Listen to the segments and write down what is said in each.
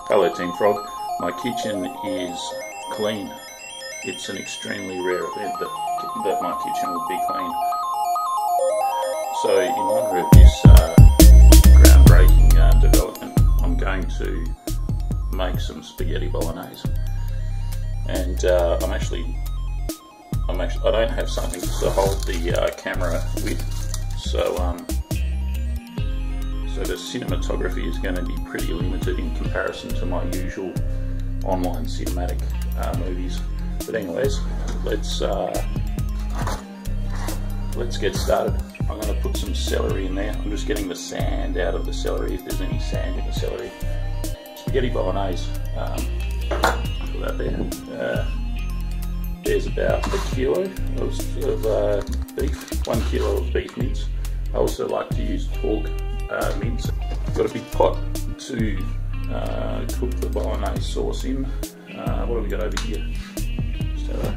Hello Team Frog, my kitchen is clean. It's an extremely rare event that my kitchen would be clean. So in honour of this groundbreaking development, I'm going to make some spaghetti bolognese. And I don't have something to hold the camera with, so the cinematography is going to be pretty limited in comparison to my usual online cinematic movies. But anyways, let's get started. I'm going to put some celery in there. I'm just getting the sand out of the celery, if there's any sand in the celery. Spaghetti bolognese. Put that there. There's about a kilo of beef, 1 kilo of beef mince. I also like to use pork mince. Got a big pot to cook the bolognese sauce in. What have we got over here? Just have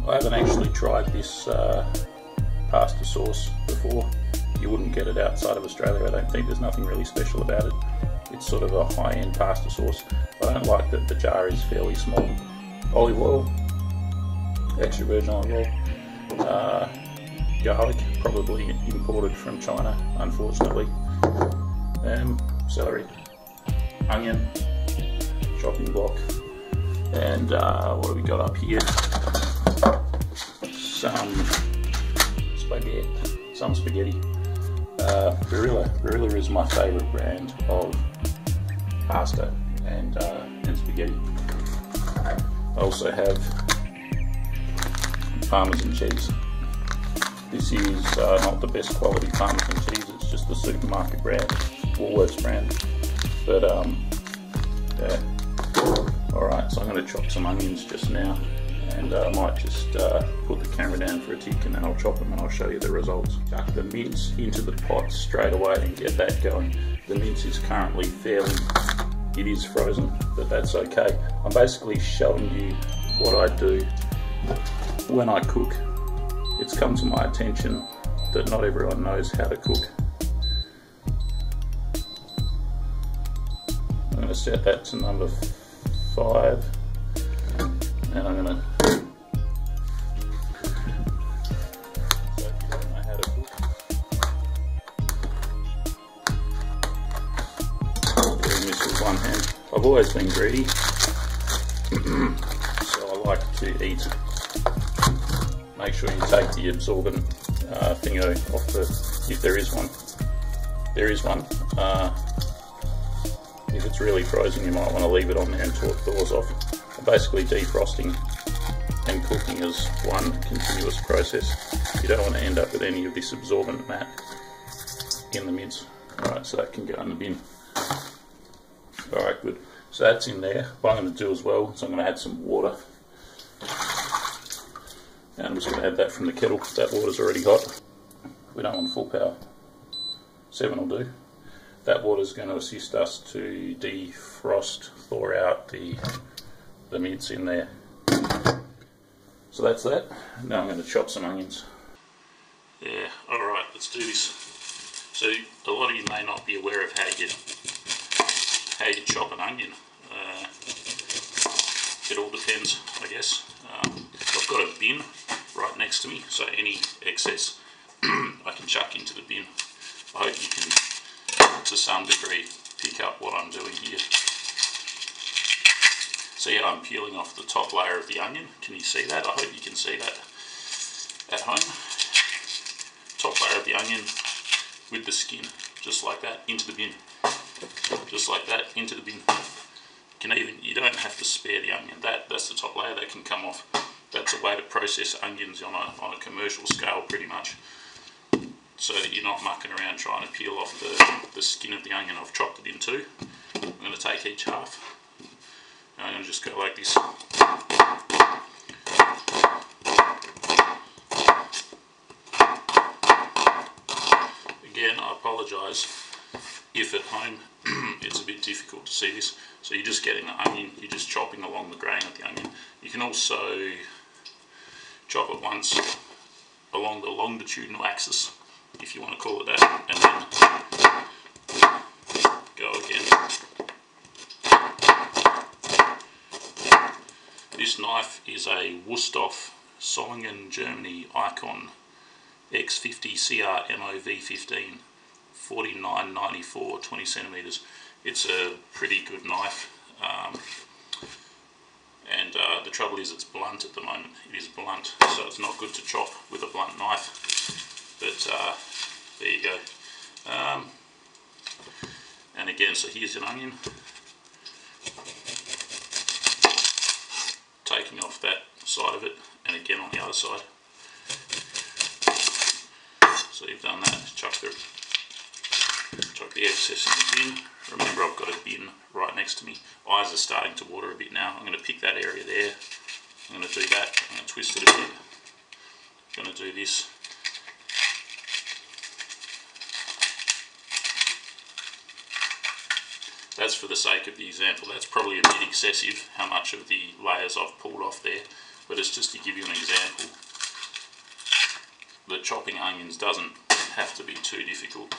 I haven't actually tried this pasta sauce before. You wouldn't get it outside of Australia, I don't think. There's nothing really special about it. It's sort of a high-end pasta sauce. I don't like that the jar is fairly small. Olive oil, extra virgin olive oil, garlic, probably imported from China, unfortunately, celery, onion, chopping block, and what have we got up here? Some spaghetti. Barilla is my favourite brand of pasta and spaghetti. I also have Parmesan cheese. This is not the best quality Parmesan cheese, it's just the supermarket brand, Woolworths brand. But yeah. Alright, so I'm going to chop some onions just now, and I might just put the camera down for a tick and then I'll chop them and I'll show you the results. Chuck the mince into the pot straight away and get that going. The mince is currently it is frozen, but that's okay. I'm basically showing you what I do when I cook. It's come to my attention that not everyone knows how to cook. I'm going to set that to number 5, and I'm going to, so if you don't know how to cook, doing this with one hand. I've always been greedy, so I like to eat. Make sure you take the absorbent thingo off if there is one. There is one. If it's really frozen, you might want to leave it on there until it thaws off. Basically, defrosting and cooking is one continuous process. You don't want to end up with any of this absorbent mat in the mince. Alright, so that can go in the bin. Alright, good. So that's in there. What I'm going to do as well is I'm going to add some water. And I'm just going to add that from the kettle. That water's already hot. We don't want full power. 7 will do. That water is going to assist us to defrost, thaw out the mince in there. So that's that. Now I'm going to chop some onions. Yeah, alright, let's do this. So a lot of you may not be aware of how you chop an onion. It all depends, I guess. I've got a bin right next to me, so any excess I can chuck into the bin. I hope you can, to some degree, pick up what I'm doing here. See how I'm peeling off the top layer of the onion? Can you see that? I hope you can see that at home. Top layer of the onion with the skin, just like that, into the bin. Just like that, into the bin. You don't have to spare the onion. That's the top layer that can come off. That's a way to process onions on a commercial scale, pretty much, so that you're not mucking around trying to peel off the skin of the onion. I've chopped it in two. I'm going to take each half, and I'm going to just go like this. Again, I apologise if at home it's a bit difficult to see this. So you're just getting the onion, you're just chopping along the grain of the onion. You can also chop it once along the longitudinal axis if you want to call it that, and then go again. This knife is a Wüsthof Solingen, Germany Icon X50 CR MOV15, 49.94, 20 centimeters. It's a pretty good knife, and the trouble is it's blunt at the moment. It is blunt, so it's not good to chop with a blunt knife, but there you go. And again, so here's an onion, taking off that side of it, and again on the other side. So you've done that, chuck the excess in the bin. Remember, I've got a bin right next to me. Eyes are starting to water a bit now. I'm going to pick that area there. I'm going to do that. I'm going to twist it a bit. I'm going to do this. That's for the sake of the example. That's probably a bit excessive, how much of the layers I've pulled off there, but it's just to give you an example that chopping onions doesn't have to be too difficult.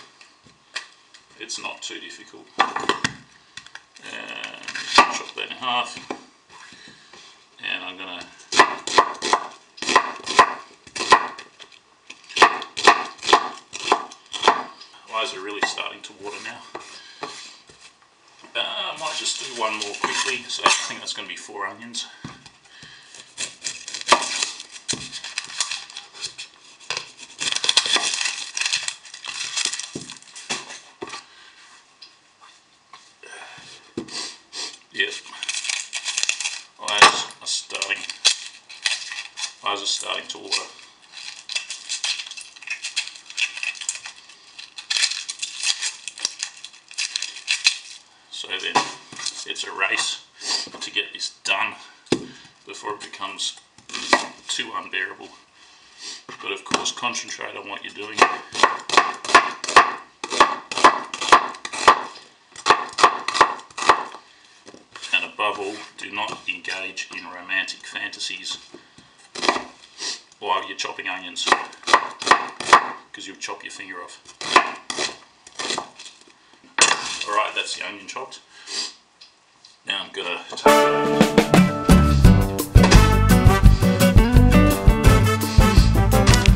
It's not too difficult. And chop that in half, and I'm going to eyes are really starting to water now. I might just do one more quickly, so I think that's going to be 4 onions. Yep, eyes are starting to water. So then it's a race to get this done before it becomes too unbearable. But of course, concentrate on what you're doing. And above all, do not engage in romantic fantasies while you're chopping onions, because you'll chop your finger off. Alright, that's the onion chopped. Now I'm going to take that out.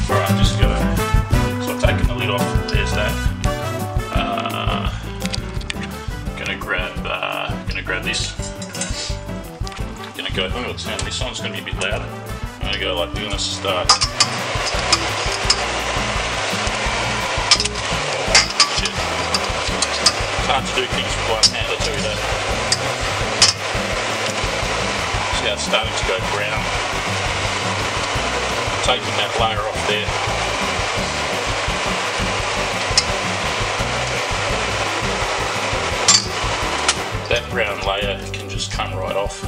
Alright, just going to, so I've taken the lid off, there's that. Going to grab this. I'm going to turn this on, it's going to be a bit louder. I'm going to go like we're going to start. Hard to do things with one hand, I'll tell you that. See how it's starting to go brown. Taking that layer off there. That brown layer can just come right off.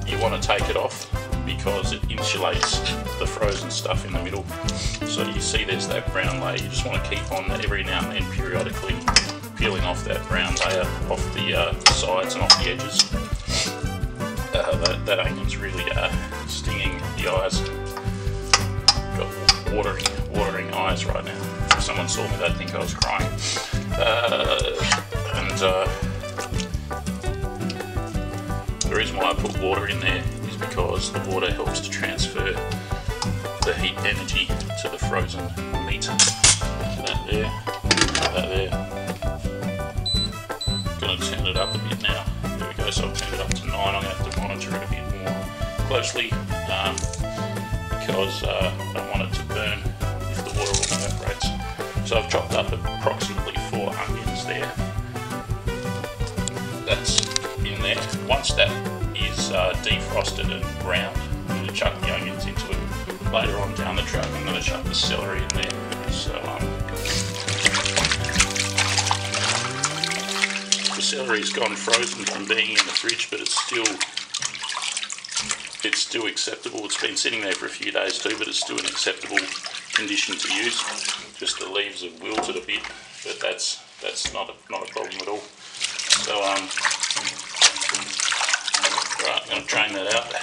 You want to take it off because it insulates the frozen stuff in the middle. So you see there's that brown layer. You just want to keep on that every now and then, periodically peeling off that brown layer off the sides and off the edges. That onion's really stinging the eyes. Got watering eyes right now. If someone saw me, they'd think I was crying. The reason why I put water in there is because the water helps to transfer the heat energy to the frozen meat. That there, that there. Going to turn it up a bit now. There we go, so I've turned it up to 9. I'm going to have to monitor it a bit more closely because I don't want it to burn if the water all evaporates. So I've chopped up approximately 4 onions there. That's in there. Once that is defrosted and browned, I'm going to chuck the onions into it. Later on down the track, I'm going to chuck the celery in there. So the celery's gone frozen from being in the fridge, but it's still acceptable. It's been sitting there for a few days too, but it's still an acceptable condition to use. Just the leaves have wilted a bit, but that's not a problem at all. So right, I'm going to drain that out.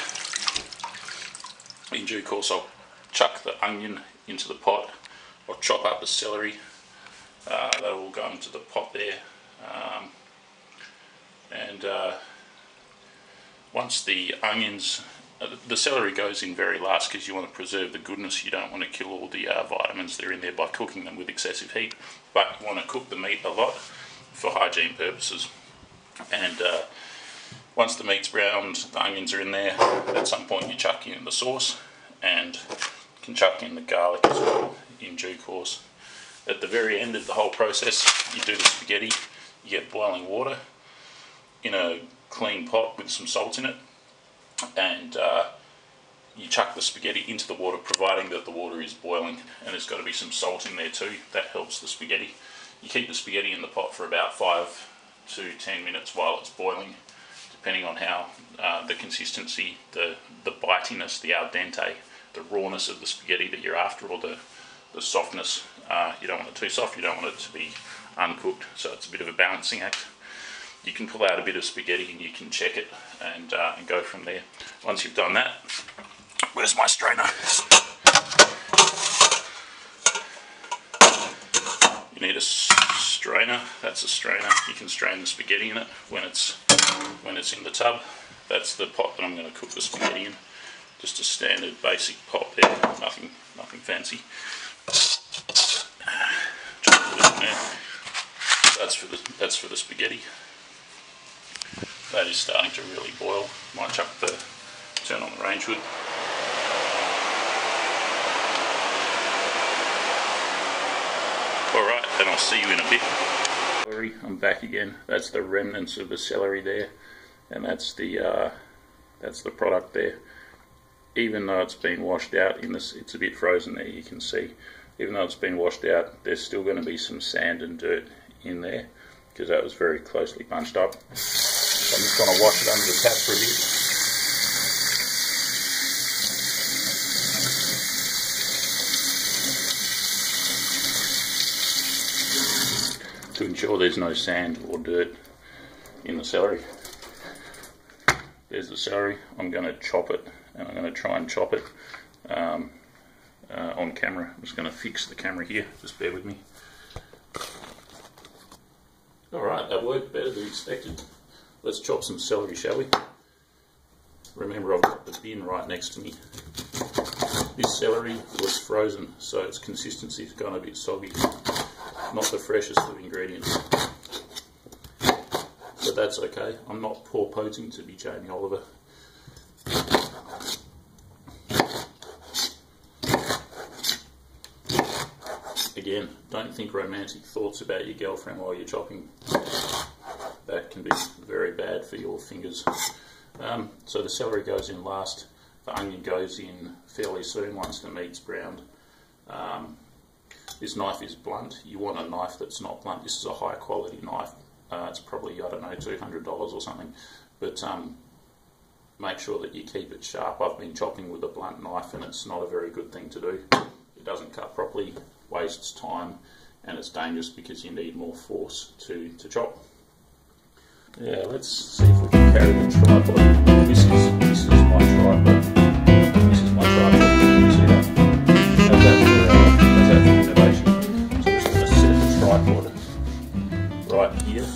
In due course, I'll chuck the onion into the pot I'll chop up the celery. That will go into the pot there. Once the onions, the celery goes in very last because you want to preserve the goodness. You don't want to kill all the vitamins that are in there by cooking them with excessive heat, but you want to cook the meat a lot for hygiene purposes. And once the meat's browned, the onions are in there, at some point you chuck in the sauce, and you can chuck in the garlic as well in due course. At the very end of the whole process, you do the spaghetti. You get boiling water in a clean pot with some salt in it, and you chuck the spaghetti into the water, providing that the water is boiling, and there's got to be some salt in there too. That helps the spaghetti. You keep the spaghetti in the pot for about 5 to 10 minutes while it's boiling, depending on how the consistency, the bitiness, the al dente, the rawness of the spaghetti that you're after, or the softness. You don't want it too soft, you don't want it to be uncooked, so it's a bit of a balancing act. You can pull out a bit of spaghetti and you can check it and go from there. Once you've done that, where's my strainer? You need a strainer. That's a strainer. You can strain the spaghetti in it when it's in the tub. That's the pot that I'm going to cook the spaghetti in. Just a standard basic pot there, nothing fancy. Just put it in there. That's for the spaghetti. That is starting to really boil. Might turn on the range hood. Alright, then I'll see you in a bit. I'm back again. That's the remnants of the celery there, and that's the product there. Even though it's been washed out in this, it's a bit frozen there, you can see. Even though it's been washed out, there's still going to be some sand and dirt in there because that was very closely bunched up. So I'm just going to wash it under the tap for a bit to ensure there's no sand or dirt in the celery. There's the celery. I'm going to chop it, and I'm going to try and chop it on camera. I'm just going to fix the camera here, just bear with me. Alright, that worked better than expected. Let's chop some celery, shall we? Remember, I've got the bin right next to me. This celery was frozen, so its consistency is going a bit soggy. Not the freshest of ingredients. But that's okay. I'm not porpoising to be Jamie Oliver. Again, don't think romantic thoughts about your girlfriend while you're chopping. That can be very bad for your fingers. So the celery goes in last. The onion goes in fairly soon once the meat's browned. This knife is blunt. You want a knife that's not blunt. This is a high quality knife. It's probably, I don't know, $200 or something. But make sure that you keep it sharp. I've been chopping with a blunt knife and it's not a very good thing to do. It doesn't cut properly, wastes time, and it's dangerous because you need more force to chop. Yeah, let's see if we can carry the tripod. This is my tripod. This is my tripod. You see that? How's that for innovation? So I'm just going to set the tripod right here,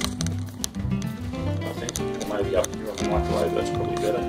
I think, or maybe up here on the microwave. That's probably better.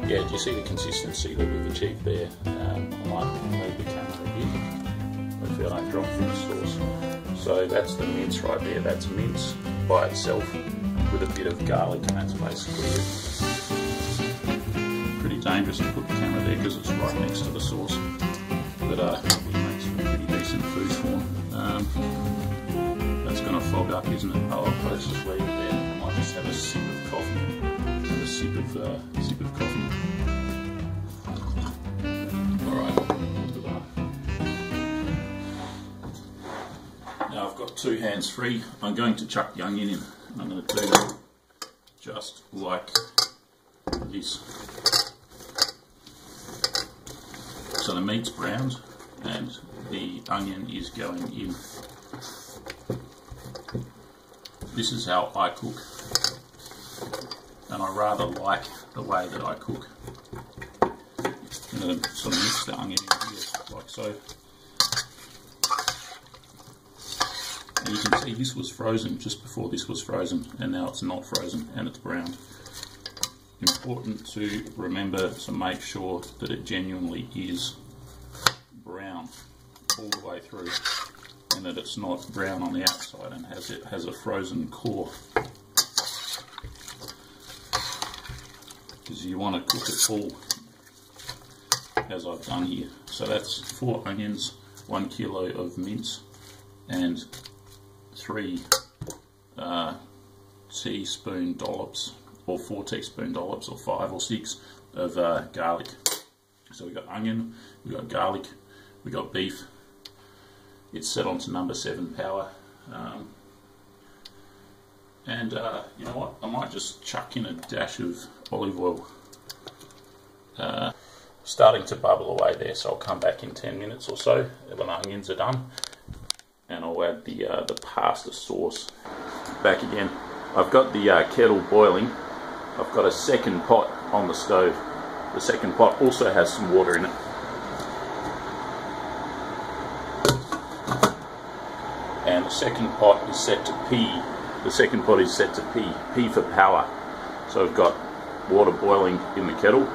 Yeah, do you see the consistency that we've achieved there? I might move the camera a bit. Hopefully I don't drop the sauce. So that's the mince right there. That's mince by itself with a bit of garlic, and that's basically it. Pretty dangerous to put the camera there because it's right next to the sauce. But we make some pretty decent food form. That's going to fog up, isn't it? Oh, I'll just leave it there. I might just have a sip of coffee and a sip of got 2 hands free, I'm going to chuck the onion in. I'm going to do that just like this. So the meat's browned and the onion is going in. This is how I cook, and I rather like the way that I cook. I'm going to sort of mix the onion in here, like so. And you can see this was frozen just before this was frozen, and now it's not frozen and it's browned. Important to remember to make sure that it genuinely is brown all the way through, and that it's not brown on the outside and has a frozen core, because you want to cook it full, as I've done here. So that's 4 onions, 1 kilo of mince, and 3 teaspoon dollops, or 4 teaspoon dollops, or 5 or 6 of garlic. So we've got onion, we've got garlic, we've got beef. It's set on to number 7 power. And you know what, I might just chuck in a dash of olive oil. Starting to bubble away there, so I'll come back in 10 minutes or so when the onions are done, and I'll add the pasta sauce. Back again. I've got the kettle boiling. I've got a second pot on the stove. The second pot also has some water in it. And the second pot is set to P. The second pot is set to P. P for power. So I've got water boiling in the kettle.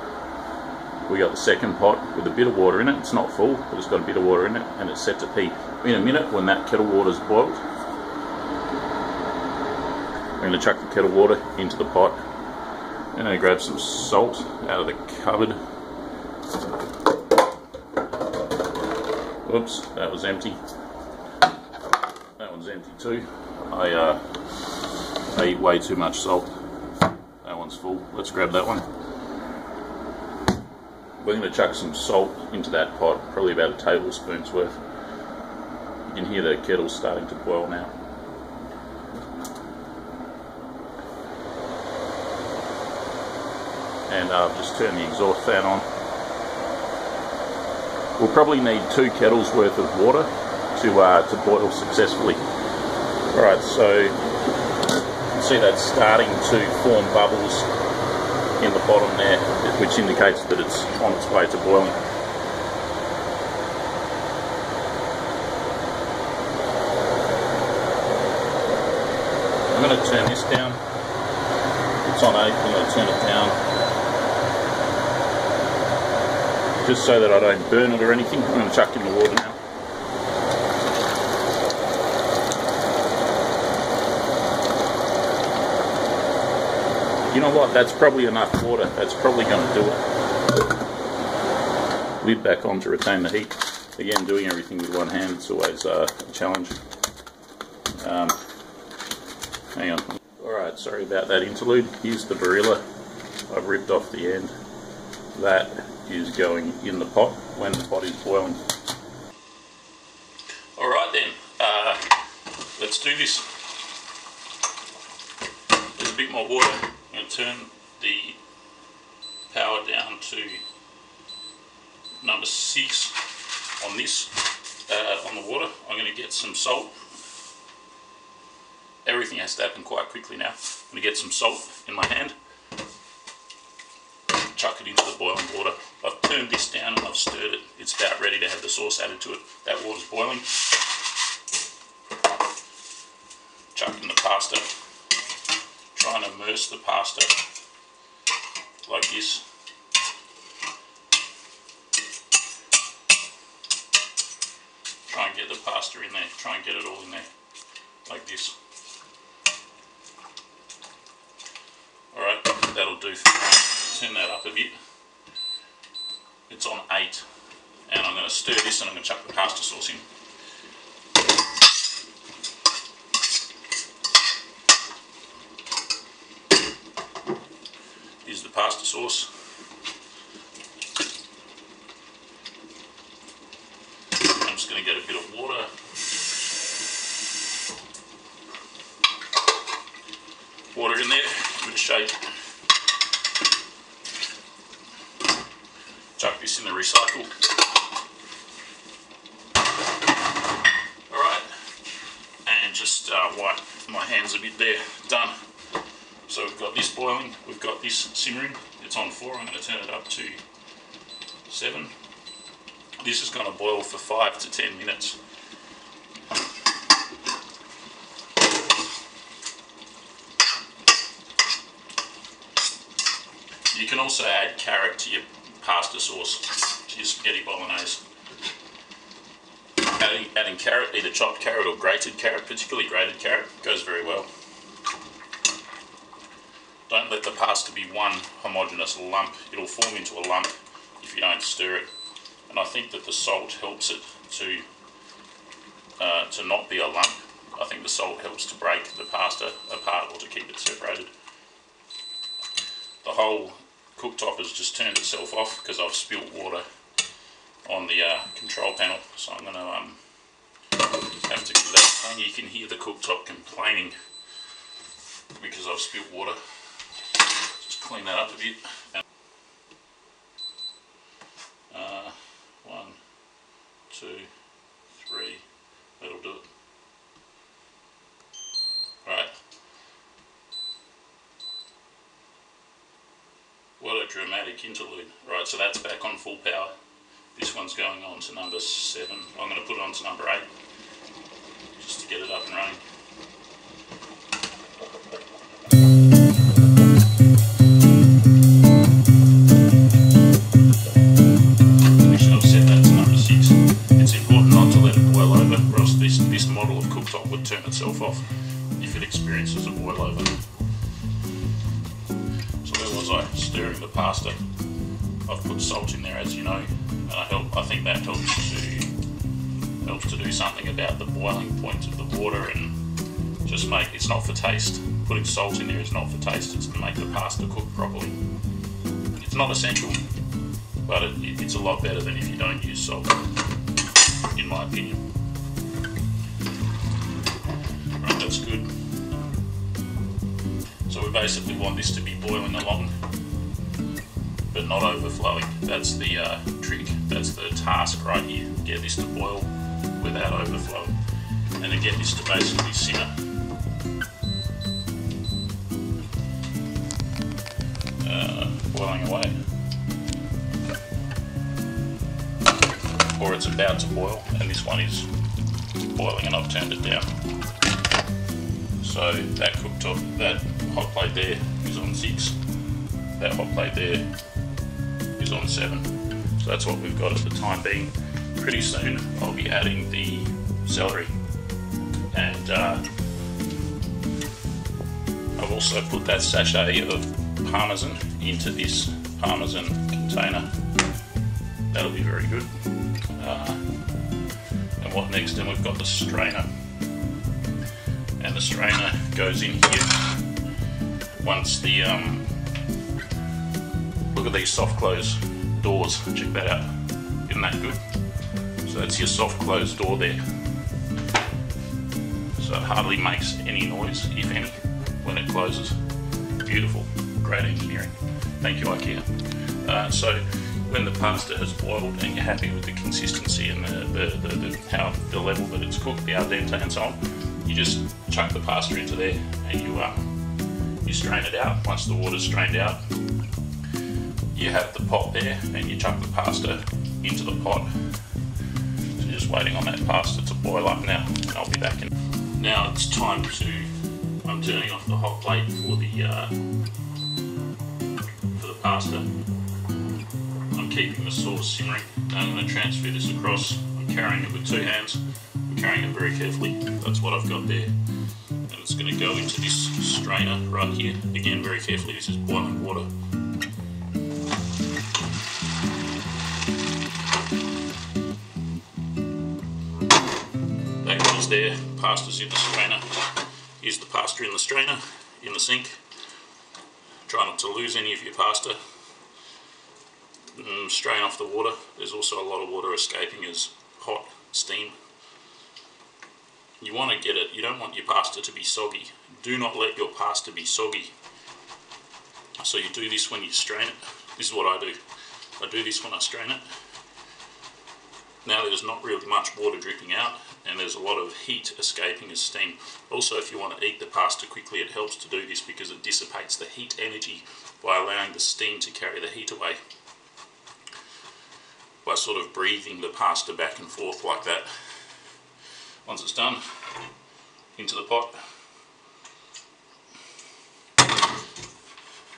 We got the second pot with a bit of water in it. It's not full, but it's got a bit of water in it, and it's set to P. In a minute, when that kettle water's boiled, I'm going to chuck the kettle water into the pot. I'm going to grab some salt out of the cupboard. Oops, that was empty. That one's empty too. I eat way too much salt. That one's full. Let's grab that one. We're going to chuck some salt into that pot, probably about a tablespoon's worth. You can hear the kettle starting to boil now. And I've just turned the exhaust fan on. We'll probably need 2 kettles worth of water to boil successfully. Alright, so you can see that's starting to form bubbles in the bottom there, which indicates that it's on its way to boiling. I'm going to turn this down. It's on 8, I'm going to turn it down, just so that I don't burn it or anything. I'm going to chuck in the water now. You know what, that's probably enough water. That's probably going to do it. Lid back on to retain the heat. Again, doing everything with one hand, it's always a challenge. Hang on. Alright, sorry about that interlude. Here's the barilla. I've ripped off the end. That is going in the pot when the pot is boiling. Alright then, let's do this. There's a bit more water. I'm going to turn the power down to number 6 on this, on the water. I'm going to get some salt. Everything has to happen quite quickly now. I'm going to get some salt in my hand, chuck it into the boiling water. I've turned this down and I've stirred it. It's about ready to have the sauce added to it. That water's boiling. Chuck in the pasta. Try and immerse the pasta like this. Try and get the pasta in there. Try and get it all in there like this. Alright, that'll do for now. Turn that up a bit. It's on 8, and I'm going to stir this and I'm going to chuck the pasta sauce in. Here's the pasta sauce. I'm just going to get a bit of water. in there, good shape. Chuck this in the recycle. Alright, and just wipe my hands a bit there, done. So we've got this boiling, we've got this simmering, it's on 4, I'm going to turn it up to 7. This is going to boil for 5 to 10 minutes. You can also add carrot to your pasta sauce, to your spaghetti bolognese. Adding carrot, either chopped carrot or grated carrot, particularly grated carrot, goes very well. Don't let the pasta be one homogeneous lump. It'll form into a lump if you don't stir it. And I think that the salt helps it to not be a lump. I think the salt helps to break the pasta apart or to keep it separated. The whole cooktop has just turned itself off because I've spilt water on the control panel. So I'm going to have to give that a clean. You can hear the cooktop complaining because I've spilt water. Just clean that up a bit. 1, 2, 3, that'll do it. Right. What a dramatic interlude. Right, so that's back on full power. This one's going on to number 7. I'm going to put it on to number 8 just to get it up and running. Actually, I've set that to number 6. It's important not to let it boil over, or else this model of cooktop would turn itself off if it experiences a boil over. So where was I? Stirring the pasta. I've put salt in there, as you know, and I think that helps to do something about the boiling point of the water, and just it's not for taste. Putting salt in there is not for taste, it's to make the pasta cook properly. It's not essential, but it's a lot better than if you don't use salt, in my opinion. Right, that's good. So we basically want this to be boiling along, but not overflowing. That's the trick, that's the task right here. Get this to boil without overflowing, and to get this to basically simmer. Boiling away. Or it's about to boil, and this one is boiling and I've turned it down. So that cooktop, that hot plate there is on 6. That hot plate there is on 7. So that's what we've got at the time being. Pretty soon I'll be adding the celery, and I've also put that sachet of parmesan into this parmesan container. That'll be very good. And what next? And we've got the strainer, and the strainer goes in here once the look at these soft close doors, check that out, isn't that good? So that's your soft close door there, so it hardly makes any noise, if any, when it closes. Beautiful, great engineering, thank you IKEA. So when the pasta has boiled and you're happy with the consistency and the level that it's cooked, the al dente and so on, you just chuck the pasta into there and you strain it out. Once the water's strained out, you have the pot there and you chuck the pasta into the pot. So you're just waiting on that pasta to boil up now, and I'll be back in. Now it's time I'm turning off the hot plate for the pasta. I'm keeping the sauce simmering. I'm going to transfer this across. I'm carrying it with 2 hands. I'm carrying it very carefully. That's what I've got there. And it's going to go into this strainer right here. Again, very carefully. This is boiling water. That goes there. Pasta's in the strainer. Use the pasta in the strainer, in the sink. Try not to lose any of your pasta. Strain off the water. There's also a lot of water escaping as hot steam. you want to get it, you don't want your pasta to be soggy. Do not let your pasta be soggy. So you do this when you strain it. This is what I do. I do this when I strain it. Now there's not really much water dripping out, and there's a lot of heat escaping as steam. Also, if you want to eat the pasta quickly, it helps to do this because it dissipates the heat energy by allowing the steam to carry the heat away. By sort of breathing the pasta back and forth like that. Once it's done, into the pot.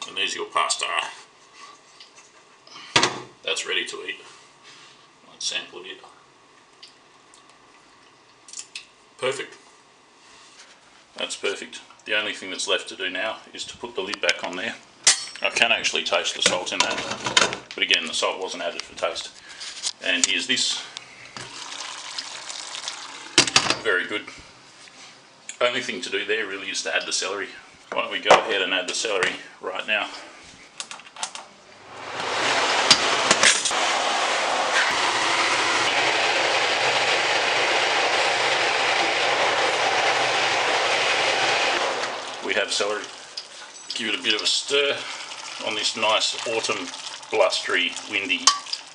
And there's your pasta. That's ready to eat. Let's sample it. Perfect. That's perfect. The only thing that's left to do now is to put the lid back on there. I can actually taste the salt in that, but again, the salt wasn't added for taste. And here's this. Very good. Only thing to do there really is to add the celery. Why don't we go ahead and add the celery right now. We have celery. Give it a bit of a stir on this nice autumn, blustery, windy,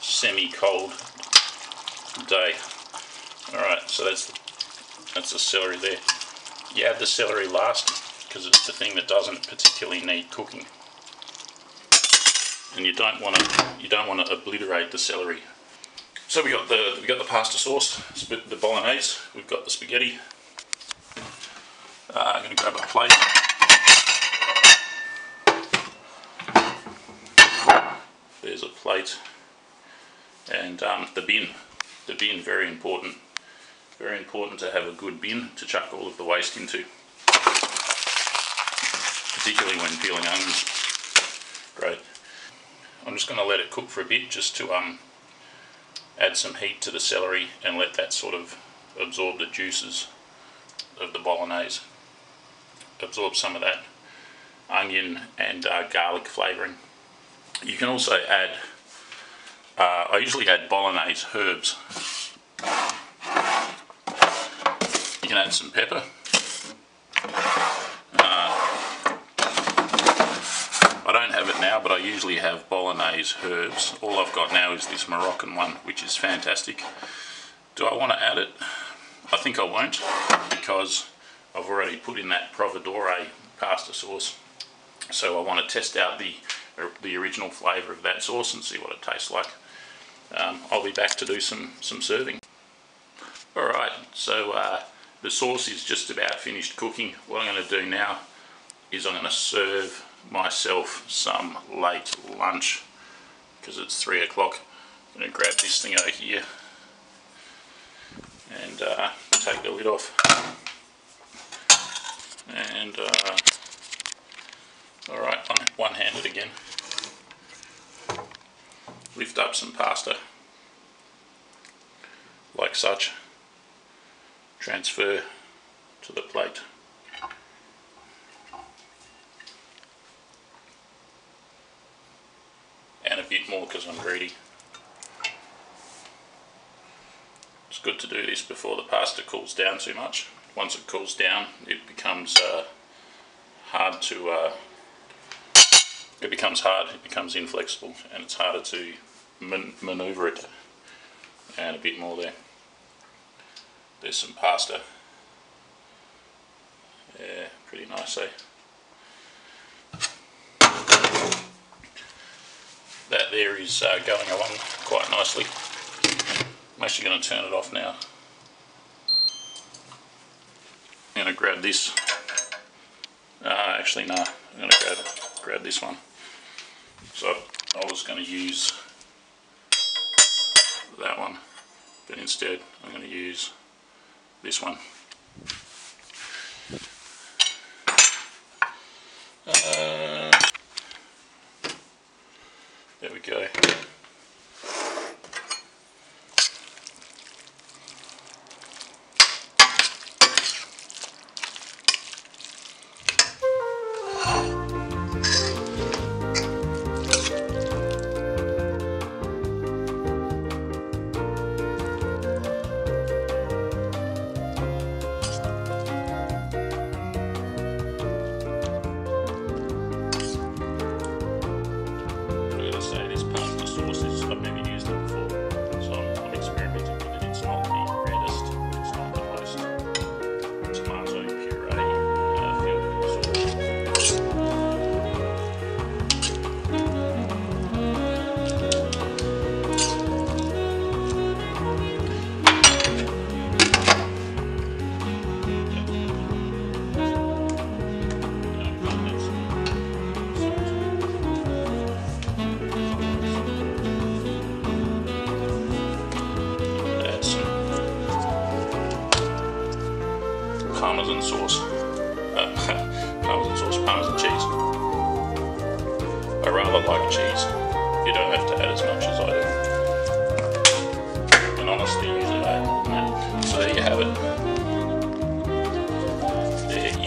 semi-cold day. Alright, so that's the celery there. You add the celery last because it's the thing that doesn't particularly need cooking. And you don't want to obliterate the celery. So we got the pasta sauce, the bolognese, we've got the spaghetti. I'm going to grab a plate. There's a plate. And the bin. The bin, very important. Very important to have a good bin to chuck all of the waste into. Particularly when peeling onions. Great. I'm just going to let it cook for a bit just to add some heat to the celery and let that sort of absorb the juices of the bolognese. Absorb some of that onion and garlic flavouring. You can also add, I usually add bolognese herbs. You can add some pepper. I don't have it now, but I usually have bolognese herbs. All I've got now is this Moroccan one, which is fantastic. Do I want to add it? I think I won't, because I've already put in that providore pasta sauce. So I want to test out the original flavour of that sauce and see what it tastes like. I'll be back to do some serving. Alright, so the sauce is just about finished cooking. What I'm going to do now is I'm going to serve myself some late lunch because it's 3 o'clock. I'm going to grab this thing over here and take the lid off. And alright, one-handed again. Lift up some pasta like such. Transfer to the plate. And a bit more because I'm greedy. It's good to do this before the pasta cools down too much. Once it cools down, it becomes hard to. It becomes inflexible, and it's harder to maneuver it. And a bit more there. There's some pasta. Yeah, pretty nice, eh? That there is going along quite nicely. I'm actually going to turn it off now. I'm going to grab this. Actually, no. I'm going to grab this one. So I was going to use that one, but instead I'm going to use this one. There we go. Parmesan sauce. Parmesan cheese. I rather like cheese. You don't have to add as much as I do. And honestly, usually I add more than that. So there you have it. There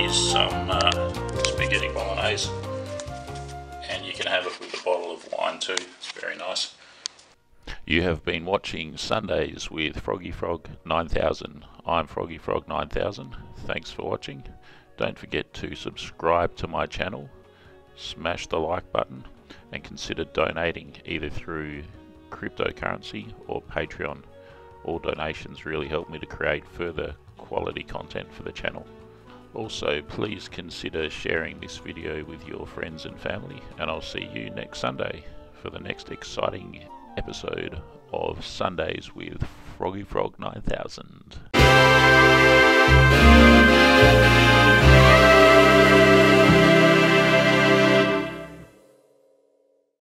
is some spaghetti bolognese, and you can have it with a bottle of wine too. It's very nice. You have been watching Sundays with Froggy Frog 9000. I'm Froggy Frog 9000. Thanks for watching. Don't forget to subscribe to my channel, smash the like button, and consider donating either through cryptocurrency or Patreon. All donations really help me to create further quality content for the channel. Also, please consider sharing this video with your friends and family, and I'll see you next Sunday for the next exciting episode of Sundays with Froggy Frog 9000.